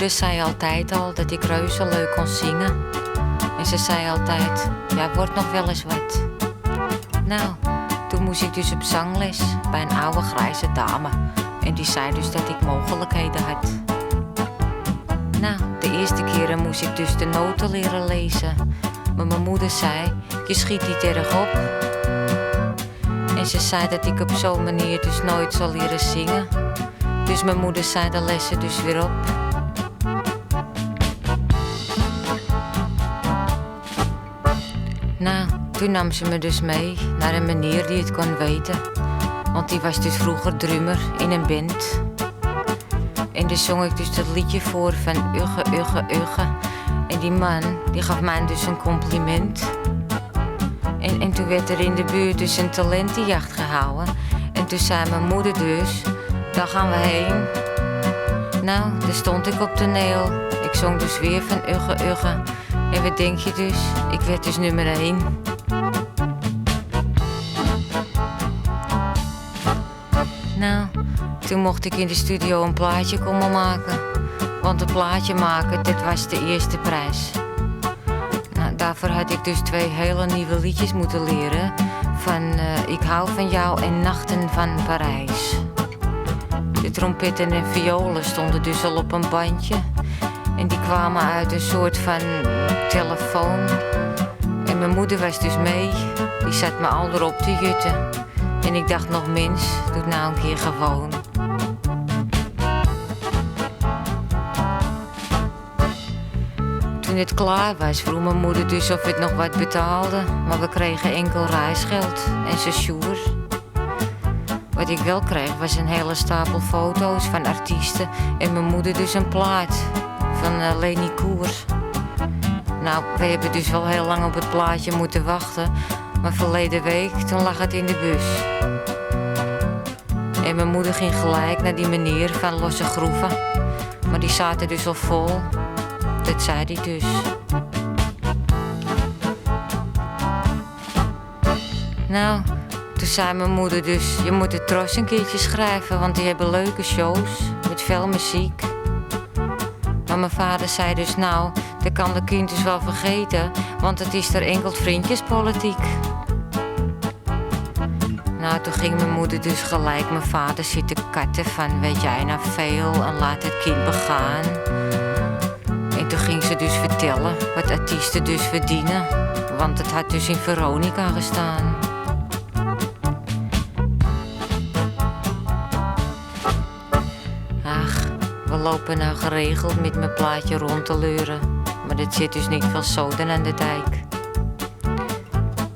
moeder zei altijd al dat ik reuze leuk kon zingen. En ze zei altijd, ja, wordt nog wel eens wat. Nou, toen moest ik dus op zangles bij een oude grijze dame. En die zei dus dat ik mogelijkheden had. Nou, de eerste keren moest ik dus de noten leren lezen. Maar mijn moeder zei, je schiet niet erg op. En ze zei dat ik op zo'n manier dus nooit zal leren zingen. Dus mijn moeder zei de lessen dus weer op. Nou, toen nam ze me dus mee naar een meneer die het kon weten. Want die was dus vroeger drummer in een band. En dus zong ik dus dat liedje voor van Ugge, Ugge, Ugge. En die man, die gaf mij dus een compliment. En toen werd er in de buurt dus een talentenjacht gehouden. En toen zei mijn moeder dus, daar gaan we heen. Nou, daar stond ik op toneel. Ik zong dus weer van Ugge, Ugge. En wat denk je dus? Ik werd dus nummer 1. Nou, toen mocht ik in de studio een plaatje komen maken. Want een plaatje maken, dit was de eerste prijs. Nou, daarvoor had ik dus 2 hele nieuwe liedjes moeten leren. Van Ik hou van jou en Nachten van Parijs. De trompetten en violen stonden dus al op een bandje. En die kwamen uit een soort van telefoon. En mijn moeder was dus mee. Die zat me al erop te jutten. En ik dacht nog, mens, doe het nou een keer gewoon. Toen het klaar was, vroeg mijn moeder dus of het nog wat betaalde. Maar we kregen enkel reisgeld en sesjoer. Wat ik wel kreeg was een hele stapel foto's van artiesten. En mijn moeder dus een plaat van Leni Koers. Nou, we hebben dus wel heel lang op het plaatje moeten wachten. Maar verleden week, toen lag het in de bus. En mijn moeder ging gelijk naar die meneer van Losse Groeven. Maar die zaten dus al vol. Dat zei hij dus. Nou, toen zei mijn moeder dus, je moet het Tros een keertje schrijven, want die hebben leuke shows met veel muziek. Maar mijn vader zei dus, nou, dat kan de kind dus wel vergeten, want het is er enkel vriendjespolitiek. Nou, toen ging mijn moeder dus gelijk mijn vader zitten katten van, weet jij nou veel en laat het kind begaan. En toen ging ze dus vertellen wat artiesten dus verdienen, want het had dus in Veronica gestaan. Ach, we lopen nou geregeld met mijn plaatje rond te leuren, maar dit zit dus niet veel zoden aan de dijk.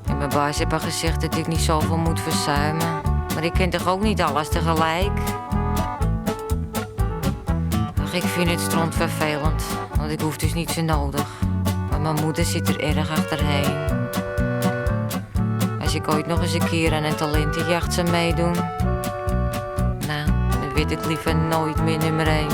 En mijn baas heeft al gezegd dat ik niet zoveel moet verzuimen, maar ik ken toch ook niet alles tegelijk. Ach, ik vind het stront vervelend, want ik hoef dus niet zo nodig. Maar mijn moeder zit er erg achterheen. Als ik ooit nog eens een keer aan een talentenjacht zou meedoen, nou, dan weet ik liever nooit meer nummer 1.